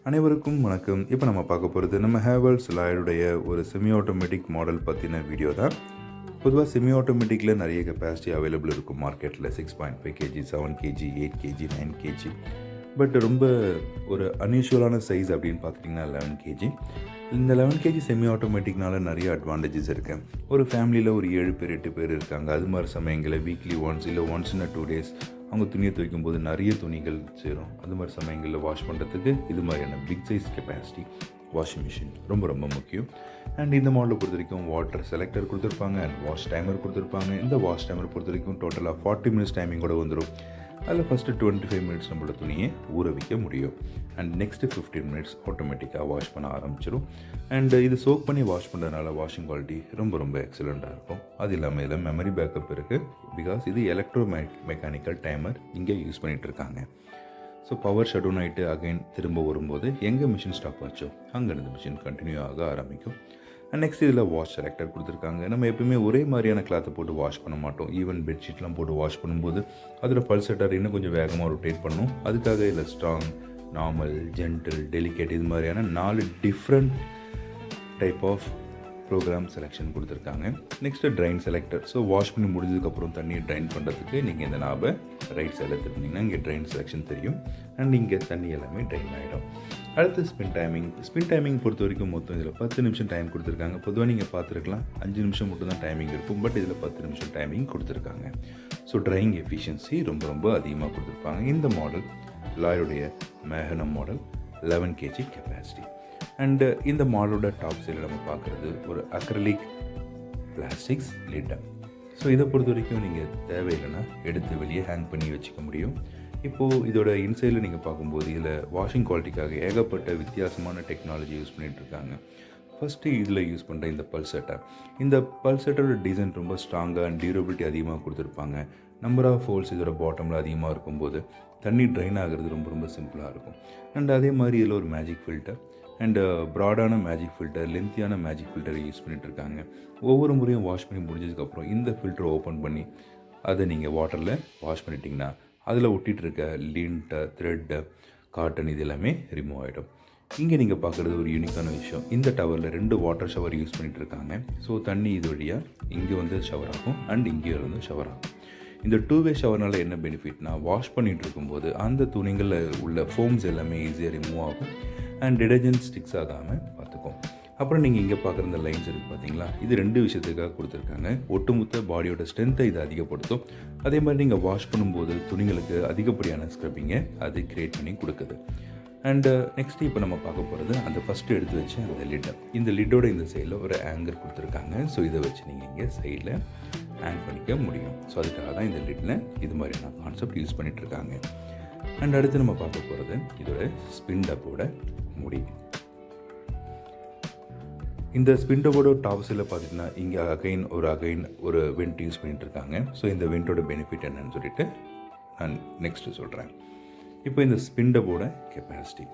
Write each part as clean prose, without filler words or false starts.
அனைவருக்கும் வணக்கம். இப்போ நம்ம பார்க்க போகிறது நம்ம ஹேவல்ஸ் லாய்டுடைய ஒரு செமி ஆட்டோமேட்டிக் மாடல் பற்றின வீடியோ தான். பொதுவாக செமி ஆட்டோமேட்டிக்கில் நிறைய கெப்பாசிட்டி அவைலபிள் இருக்கும் மார்க்கெட்டில். 6.5 kg, 7 kg, 8 kg, 9 kg. But ரொம்ப ஒரு அன்யூஷுவலான சைஸ் அப்படின்னு பார்த்துட்டிங்கன்னா 11 kg. இந்த 11 kg செமி ஆட்டோமேட்டிக்னால நிறைய அட்வான்டேஜஸ் இருக்குது. ஒரு ஃபேமிலியில் ஒரு 7 பேர் 8 பேர் இருக்காங்க. அது மாதிரி சமயங்களில் வீக்லி ஒன்ஸ் இல்லை ஒன்ஸ் இன் 2 days அவங்க துணியை துவைக்கும் போது நிறைய துணிகள் சேரும். அது மாதிரி சமயங்களில் வாஷ் பண்ணுறதுக்கு இது மாதிரியான big size capacity washing machine ரொம்ப ரொம்ப முக்கியம். அண்ட் இந்த மாடலை பொறுத்த வரைக்கும் வாட்டர் செலக்டர் கொடுத்துருப்பாங்க அண்ட் வாஷ் டைமர் கொடுத்துருப்பாங்க. இந்த வாஷ் டைமர் பொறுத்த வரைக்கும் டோட்டலாக 40 minutes டைமிங் கூட வந்துடும். அதில் ஃபஸ்ட்டு 25 minutes நம்மளோட துணியை ஊற வைக்க முடியும். அண்ட் நெக்ஸ்ட்டு 15 minutes ஆட்டோமேட்டிக்காக வாஷ் பண்ண ஆரம்பிச்சிடும். அண்ட் இது சோக் பண்ணி வாஷ் பண்ணுறதுனால வாஷிங் குவாலிட்டி ரொம்ப ரொம்ப எக்ஸலண்ட்டாக இருக்கும். அது இல்லாமல் இதில் மெமரி பேக்கப் இருக்குது. பிகாஸ் இது எலக்ட்ரோ மெக்கானிக்கல் டைமர் இங்கே யூஸ் பண்ணிகிட்டு இருக்காங்க. ஸோ பவர் ஷட் டவுன் ஆகிட்டு அகைன் திரும்ப வரும்போது எங்கே மிஷின் ஸ்டாப் ஆச்சோ அங்கேருந்து மிஷின் கண்டினியூ ஆக ஆரம்பிக்கும். அண்ட் நெக்ஸ்ட் இதில் வாஷ் செலக்டர் கொடுத்துருக்காங்க. நம்ம எப்பவுமே ஒரே மாதிரியான கிளாத்தை போட்டு வாஷ் பண்ண மாட்டோம். ஈவன் பெட்ஷீட்லாம் போட்டு வாஷ் பண்ணும்போது அதில் பல்செட்டர் இன்னும் கொஞ்சம் வேகமாக ரொட்டேட் பண்ணணும். அதுக்காக இதில் ஸ்ட்ராங், நார்மல், ஜென்டில், டெலிகேட் இது மாதிரியான 4 different type of programme selection கொடுத்துருக்காங்க. Next drain selector. So wash பண்ணி முடிஞ்சதுக்கப்புறம் தண்ணியை ட்ரைன் பண்ணுறதுக்கு நீங்கள் இந்த நாபை ரைட் சைடில் திரும்பிங்கன்னா இங்கே ட்ரைன் செலெக்ஷன் தெரியும். அண்ட் இங்கே தண்ணி எல்லாமே ட்ரைன் ஆகிடும். அடுத்து ஸ்பின் டைமிங் பொறுத்த வரைக்கும் மொத்தம் இதில் 10 நிமிஷம் டைம் கொடுத்துருக்காங்க. பொதுவாக நீங்கள் பார்த்துருக்கலாம் 5 நிமிஷம் மட்டும் தான் டைமிங் இருக்கும். பட் இதில் 10 நிமிஷம் டைமிங் கொடுத்துருக்காங்க. ஸோ ட்ரையிங் எஃபிஷியன்சி ரொம்ப ரொம்ப அதிகமாக கொடுத்துருப்பாங்க. இந்த மாடல் லாய்டுடைய magnum model 11 kg capacity. And இந்த மாடலோட டாப் சைடில் நம்ம பார்க்குறது ஒரு அக்ரலிக் பிளாஸ்டிக்ஸ் லிட். ஸோ இதை பொறுத்த வரைக்கும் நீங்கள் தேவையில்லைன்னா எடுத்து வெளியே ஹேங் பண்ணி வச்சுக்க முடியும். இப்போது இதோட இன்சைடில் நீங்கள் பார்க்கும்போது இதில் வாஷிங் குவாலிட்டிக்காக ஏகப்பட்ட வித்தியாசமான டெக்னாலஜி யூஸ் பண்ணிகிட்ருக்காங்க. ஃபஸ்ட்டு இதில் யூஸ் பண்ணுற இந்த பல்செட்டரோட டிசைன் ரொம்ப ஸ்ட்ராங்காக அண்ட் டியூரபிலிட்டி அதிகமாக கொடுத்துருப்பாங்க. நம்பர் ஆஃப் ஹோல்ஸ் இதோட பாட்டமில் அதிகமாக இருக்கும்போது தண்ணி ட்ரைன் ஆகிறது ரொம்ப ரொம்ப சிம்பிளாக இருக்கும். அண்ட் அதே மாதிரி இதில் ஒரு மேஜிக் ஃபில்டர் அண்டு ப்ராடான மேஜிக் ஃபில்டர், லென்த்தியான மேஜிக் ஃபில்டரை யூஸ் பண்ணிகிட்ருக்காங்க. ஒவ்வொரு முறையும் வாஷ் பண்ணி முடிஞ்சதுக்கப்புறம் இந்த ஃபில்டரை ஓப்பன் பண்ணி அதை நீங்கள் வாட்டரில் வாஷ் பண்ணிட்டிங்கன்னா அதில் ஒட்டிகிட்டு இருக்க லிண்ட்டு, த்ரெட்டு, காட்டன் இது எல்லாமே ரிமூவ் ஆகிடும். இங்கே நீங்கள் பார்க்குறது ஒரு யூனிக்கான விஷயம். இந்த டவரில் 2 வாட்டர் ஷவர் யூஸ் பண்ணிகிட்டு இருக்காங்க. ஸோ தண்ணி இது வழியாக இங்கே வந்து ஷவர் ஆகும் அண்ட் இங்கே வந்து ஷவர் ஆகும். இந்த 2-way ஷவர்னால் என்ன பெனிஃபிட்னா வாஷ் பண்ணிகிட்டு இருக்கும்போது அந்த துணிகளில் உள்ள ஃபோம்ஸ் எல்லாமே ஈஸியாக ரிமூவ் ஆகும் அண்ட் டிடர்ஜென்ட் ஸ்டிக்ஸ் ஆகாமல் பார்த்துக்கும். அப்புறம் நீங்கள் இங்கே பார்க்குற இந்த லைன்ஸ் இருக்குது பார்த்தீங்களா, இது 2 விஷயத்துக்காக கொடுத்துருக்காங்க. ஒட்டுமொத்த பாடியோட ஸ்ட்ரென்த்தை இது அதிகப்படுத்தும். அதே மாதிரி நீங்கள் வாஷ் பண்ணும்போது துணிகளுக்கு அதிகப்படியான ஸ்க்ரப்பிங்கை அது க்ரியேட் பண்ணி கொடுக்குது. அண்டு நெக்ஸ்ட்டு இப்போ நம்ம பார்க்க போகிறது அந்த ஃபஸ்ட்டு எடுத்து வச்சு அந்த லிட்டை. இந்த லிட்டோட இந்த சைடில் ஒரு ஆங்கர் கொடுத்துருக்காங்க. ஸோ இதை வச்சு நீங்கள் இங்கே சைடில் ஹேங் பண்ணிக்க முடியும். ஸோ அதுக்காக தான் இந்த லிட்டில் இது மாதிரியான கான்செப்ட் யூஸ் பண்ணிகிட்ருக்காங்க. அண்ட் அடுத்து நம்ம பார்க்க போகிறது இதோட ஸ்பின் டப்போட முடி. இந்த ஸ்பின் டப்போட டாப் சைடில் பார்த்தீங்கன்னா இங்கே அகைன் ஒரு வெண்ட் யூஸ் பண்ணிகிட்ருக்காங்க. ஸோ இந்த வெண்ட்டோட பெனிஃபிட் என்னன்னு சொல்லிட்டு நான் நெக்ஸ்ட்டு சொல்கிறேன். இப்போ இந்த ஸ்பின் டப்போட கெப்பாசிட்டி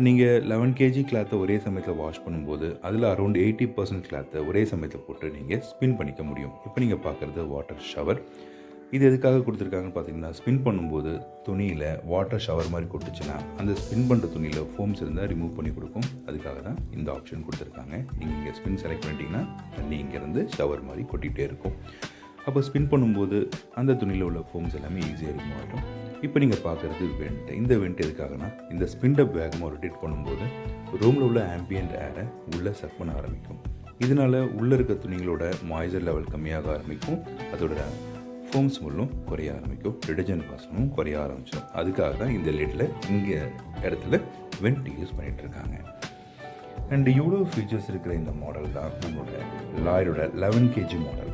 நீங்கள் 11 kg கிளாத்தை ஒரே சமயத்தில் வாஷ் பண்ணும்போது அதில் அரௌண்ட் 80% கிளாத்தை ஒரே சமயத்தில் போட்டு நீங்கள் ஸ்பின் பண்ணிக்க முடியும். இப்போ நீங்கள் பார்க்குறது வாட்டர் ஷவர். இது எதுக்காக கொடுத்துருக்காங்கன்னு பார்த்தீங்கன்னா ஸ்பின் பண்ணும்போது துணியில் வாட்டர் ஷவர் மாதிரி கொட்டுச்சுன்னா அந்த ஸ்பின் பண்ணுற துணியில் ஃபோம்ஸ் இருந்தால் ரிமூவ் பண்ணி கொடுக்கும். அதுக்காக தான் இந்த ஆப்ஷன் கொடுத்துருக்காங்க. நீங்கள் இங்கே ஸ்பின் செலக்ட் பண்ணிட்டீங்கன்னா தண்ணி இங்கேருந்து ஷவர் மாதிரி கொட்டிகிட்டே இருக்கும். அப்போ ஸ்பின் பண்ணும்போது அந்த துணியில் உள்ள ஃபோம்ஸ் எல்லாமே ஈஸியாக ரிமூவ் ஆகிடும். இப்போ நீங்கள் பார்க்குறது வெண்ட். இந்த வெண்ட் எதுக்காகனா இந்த ஸ்பின் டப் வேகமாக ரொட்டேட் பண்ணும்போது ரூமில் உள்ள ஆம்பியன்ட் ஏரை உள்ளே சக் பண்ண ஆரம்பிக்கும். இதனால் உள்ளே இருக்க துணிகளோட மாய்ஸ்சர் லெவல் கம்மியாக ஆரம்பிக்கும். அதோட ஃபோம் ஸ்மெல்லும் குறைய ஆரம்பிக்கும். டிடர்ஜென்ட் வாசமும் குறைய ஆரம்பிச்சிடும். அதுக்காக தான் இந்த லிட்டில் இங்கே இடத்துல வெண்ட் யூஸ் பண்ணிகிட்ருக்காங்க. அண்ட் இவ்வளோ ஃபீச்சர்ஸ் இருக்கிற இந்த மாடல் தான் நம்மளோட லாய்டோட 11 kg மாடல்.